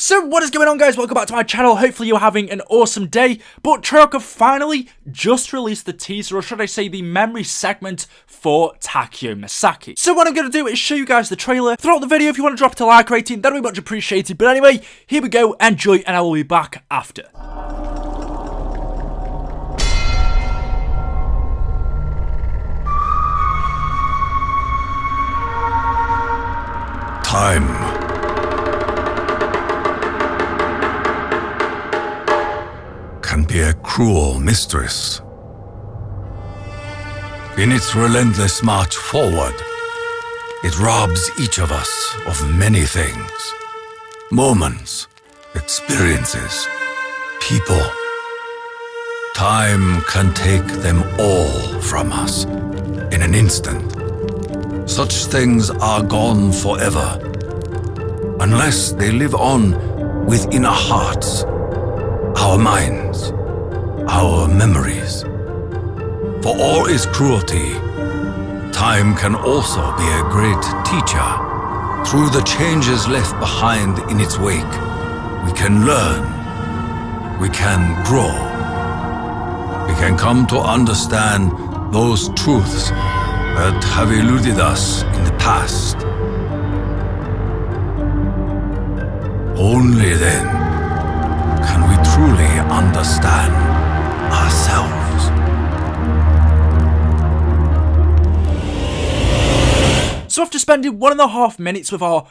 So what is going on, guys? Welcome back to my channel. Hopefully you're having an awesome day. But TAKEO'S finally just released the teaser, or should I say the memory segment for TAKEO'S. So what I'm going to do is show you guys the trailer. Throughout the video, if you want to drop it a like rating, that'd be much appreciated. But anyway, here we go. Enjoy, and I will be back after. Time can be a cruel mistress. In its relentless march forward, it robs each of us of many things. Moments, experiences, people. Time can take them all from us in an instant. Such things are gone forever, unless they live on within our hearts, our minds, our memories. For all its cruelty, time can also be a great teacher. Through the changes left behind in its wake, we can learn, we can grow, we can come to understand those truths that have eluded us in the past. Only then can we truly understand ourselves. So after spending 1.5 minutes with our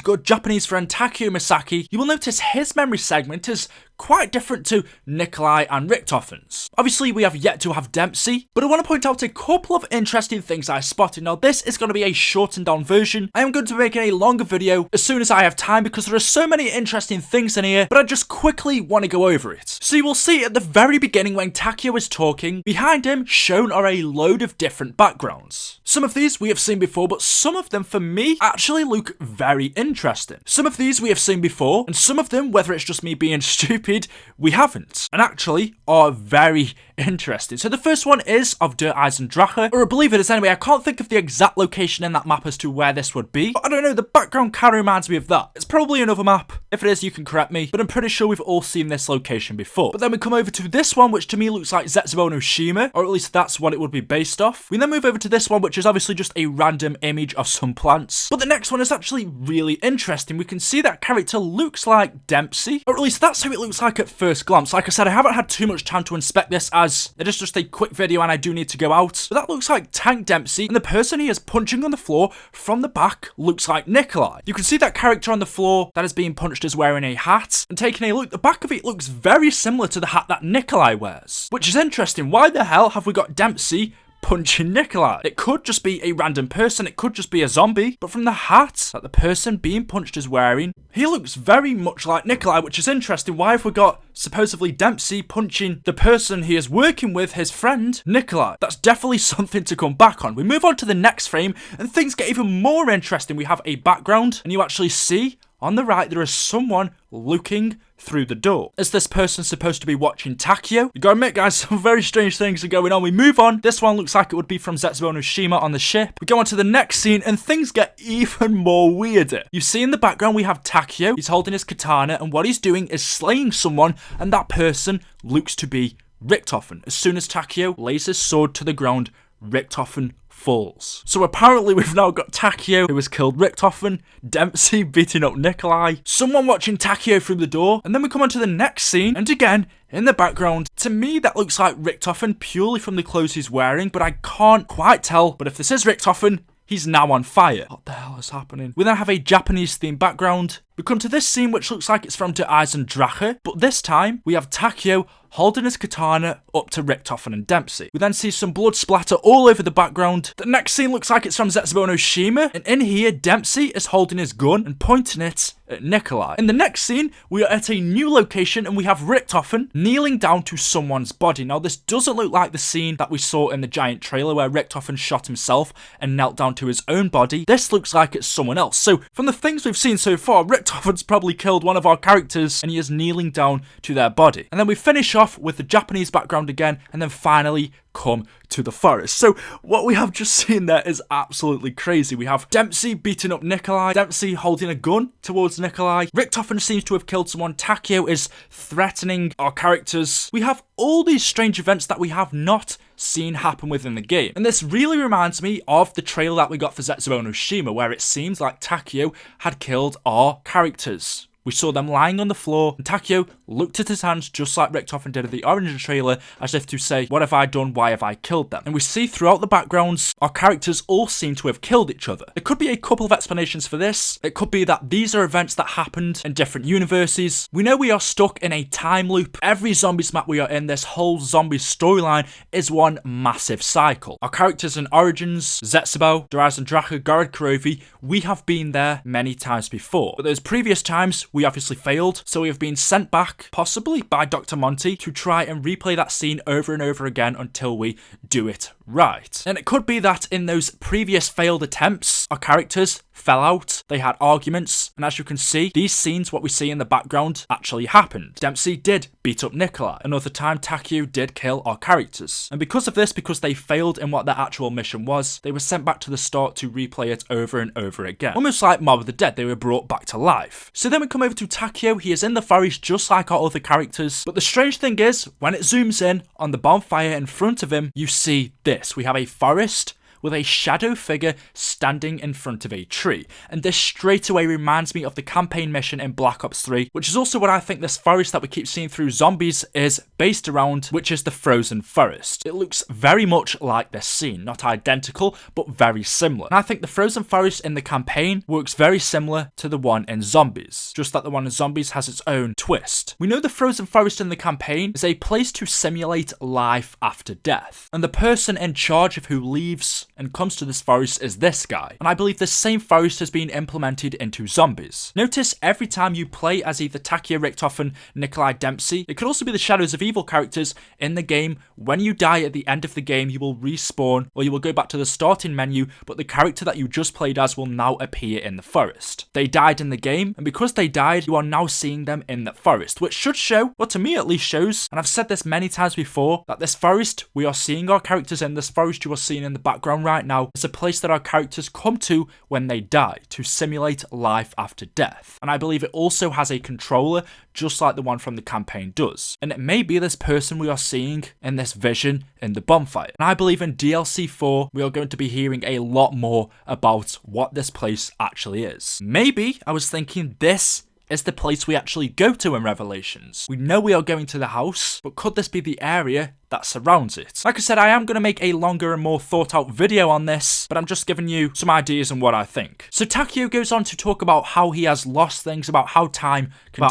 good Japanese friend TAKEO'S, you will notice his memory segment is quite different to Nikolai and Richthofen's. Obviously, we have yet to have Dempsey, but I want to point out a couple of interesting things I spotted. Now, this is going to be a shortened down version. I am going to be making a longer video as soon as I have time because there are so many interesting things in here, but I just quickly want to go over it. So you will see at the very beginning when Takeo is talking, behind him shown are a load of different backgrounds. Some of these we have seen before, but some of them for me actually look very interesting. Some of these we have seen before, and some of them, whether it's just me being stupid, we haven't, and actually are very interesting. So the first one is of Der Eisendrache, or I believe it is anyway. I can't think of the exact location in that map as to where this would be, but I don't know, the background kind of reminds me of that. It's probably another map. If it is, you can correct me, but I'm pretty sure we've all seen this location before. But then we come over to this one, which to me looks like Zetsubo no Shima, or at least that's what it would be based off. We then move over to this one, which is obviously just a random image of some plants. But the next one is actually really interesting. We can see that character looks like Dempsey, or at least that's how it looks like at first glance. Like I said, I haven't had too much time to inspect this as it is just a quick video and I do need to go out. But that looks like Tank Dempsey, and the person he is punching on the floor from the back looks like Nikolai. You can see that character on the floor that is being punched is wearing a hat, and taking a look, the back of it looks very similar to the hat that Nikolai wears, which is interesting. Why the hell have we got Dempsey punching Nikolai? It could just be a random person, it could just be a zombie, but from the hat that the person being punched is wearing, he looks very much like Nikolai, which is interesting. Why have we got supposedly Dempsey punching the person he is working with, his friend Nikolai? That's definitely something to come back on. We move on to the next frame and things get even more interesting. We have a background and you actually see on the right there is someone looking through the door. Is this person supposed to be watching Takeo? You gotta admit, guys, some very strange things are going on. We move on. This one looks like it would be from Zetsubo no Shima on the ship. We go on to the next scene and things get even more weirder. You see in the background we have Takeo. He's holding his katana and what he's doing is slaying someone, and that person looks to be Richthofen. As soon as Takeo lays his sword to the ground, Richthofen falls. So apparently we've now got Takeo who has killed Richthofen, Dempsey beating up Nikolai, someone watching Takeo through the door, and then we come on to the next scene, and again, in the background, to me that looks like Richthofen purely from the clothes he's wearing, but I can't quite tell. But if this is Richthofen, he's now on fire. What the hell is happening? We then have a Japanese themed background. We come to this scene which looks like it's from Der Eisendrache, but this time we have Takeo holding his katana up to Richthofen and Dempsey. We then see some blood splatter all over the background. The next scene looks like it's from Zetsubo no Shima, and in here Dempsey is holding his gun and pointing it at Nikolai. In the next scene, we are at a new location and we have Richthofen kneeling down to someone's body. Now this doesn't look like the scene that we saw in the giant trailer where Richthofen shot himself and knelt down to his own body. This looks like it's someone else. So from the things we've seen so far, Richtofen's probably killed one of our characters and he is kneeling down to their body. And then we finish off with the Japanese background again, and then finally come to the forest. So what we have just seen there is absolutely crazy. We have Dempsey beating up Nikolai, Dempsey holding a gun towards Nikolai, Richtofen seems to have killed someone, Takeo is threatening our characters. We have all these strange events that we have not seen happen within the game. And this really reminds me of the trailer that we got for Zetsubo no Shima, where it seems like Takeo had killed our characters. We saw them lying on the floor, and Takeo looked at his hands just like Richtofen did in the Orange trailer, as if to say, what have I done, why have I killed them? And we see throughout the backgrounds, our characters all seem to have killed each other. There could be a couple of explanations for this. It could be that these are events that happened in different universes. We know we are stuck in a time loop. Every zombies map we are in, this whole zombie storyline is one massive cycle. Our characters in Origins, Zetsubo, Daraz and Draka, Gorod Kurovi, we have been there many times before. But those previous times, we obviously failed, so we have been sent back, possibly by Dr. Monty, to try and replay that scene over and over again until we do it right. And it could be that in those previous failed attempts, our characters fell out, they had arguments, and as you can see, these scenes, what we see in the background, actually happened. Dempsey did beat up Nikolai. Another time, Takeo did kill our characters. And because of this, because they failed in what their actual mission was, they were sent back to the start to replay it over and over again. Almost like Mob of the Dead, they were brought back to life. So then we come over to Takeo. He is in the forest just like our other characters, but the strange thing is, when it zooms in on the bonfire in front of him, you see this. We have a forest with a shadow figure standing in front of a tree. And this straight away reminds me of the campaign mission in Black Ops 3, which is also what I think this forest that we keep seeing through zombies is based around, which is the frozen forest. It looks very much like this scene, not identical, but very similar. And I think the frozen forest in the campaign works very similar to the one in zombies, just that the one in zombies has its own twist. We know the frozen forest in the campaign is a place to simulate life after death, and the person in charge of who leaves and comes to this forest is this guy, and I believe the same forest has been implemented into zombies. Notice every time you play as either Takeo, Richtofen, Nikolai, Dempsey, it could also be the Shadows of Evil characters in the game. When you die at the end of the game, you will respawn, or you will go back to the starting menu, but the character that you just played as will now appear in the forest. They died in the game, and because they died, you are now seeing them in the forest, which should show, or to me at least shows, and I've said this many times before, that this forest, we are seeing our characters in this forest you are seeing in the background right now, is a place that our characters come to when they die, to simulate life after death. And I believe it also has a controller, just like the one from the campaign does. And it may be this person we are seeing in this vision in the bonfire. And I believe in DLC 4, we are going to be hearing a lot more about what this place actually is. Maybe, I was thinking, this is the place we actually go to in Revelations. We know we are going to the house, but could this be the area that surrounds it? Like I said, I am going to make a longer and more thought out video on this, but I'm just giving you some ideas and what I think. So Takeo goes on to talk about how he has lost things, about how time can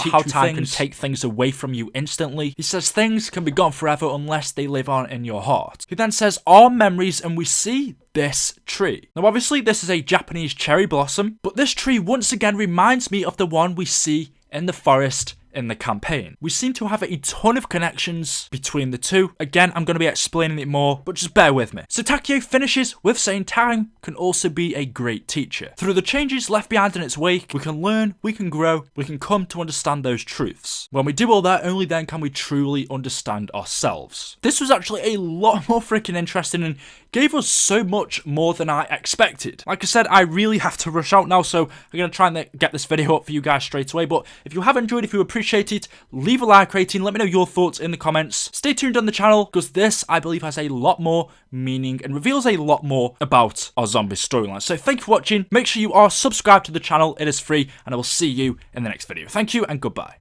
take things away from you instantly. He says things can be gone forever unless they live on in your heart. He then says our memories, and we see this tree. Now obviously this is a Japanese cherry blossom, but this tree once again reminds me of the one we see in the forest in the campaign. We seem to have a ton of connections between the two. Again, I'm going to be explaining it more, but just bear with me. So Takeo finishes with saying time can also be a great teacher. Through the changes left behind in its wake, we can learn, we can grow, we can come to understand those truths. When we do all that, only then can we truly understand ourselves. This was actually a lot more freaking interesting and gave us so much more than I expected. Like I said, I really have to rush out now, so I'm going to try and get this video up for you guys straight away. But if you have enjoyed, if you appreciate it, leave a like rating, let me know your thoughts in the comments. Stay tuned on the channel, because this, I believe, has a lot more meaning and reveals a lot more about our zombie storyline. So thank you for watching. Make sure you are subscribed to the channel. It is free, and I will see you in the next video. Thank you and goodbye.